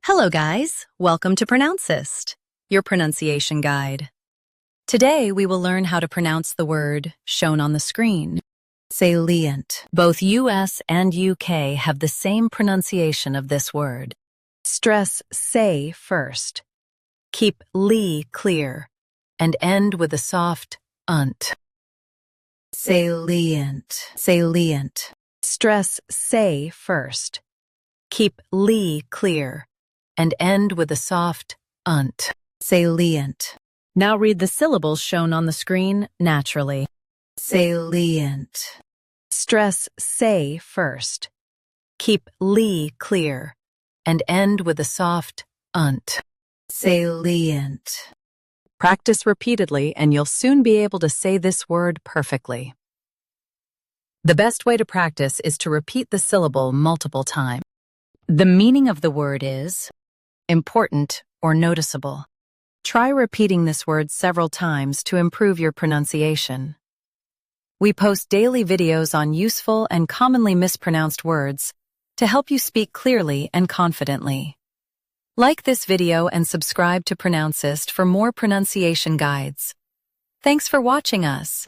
Hello guys, welcome to Pronouncist, your pronunciation guide. Today we will learn how to pronounce the word shown on the screen, salient. Both US and UK have the same pronunciation of this word. Stress say first. Keep li clear and end with a soft unt. Salient, salient. Stress say first. Keep li clear and end with a soft unt. Salient. Now read the syllables shown on the screen naturally. Salient. Stress say first. Keep li clear and end with a soft unt. Salient. Practice repeatedly and you'll soon be able to say this word perfectly. The best way to practice is to repeat the syllable multiple times. The meaning of the word is important or noticeable. Try repeating this word several times to improve your pronunciation. We post daily videos on useful and commonly mispronounced words to help you speak clearly and confidently. Like this video and subscribe to Pronouncist for more pronunciation guides. Thanks for watching us.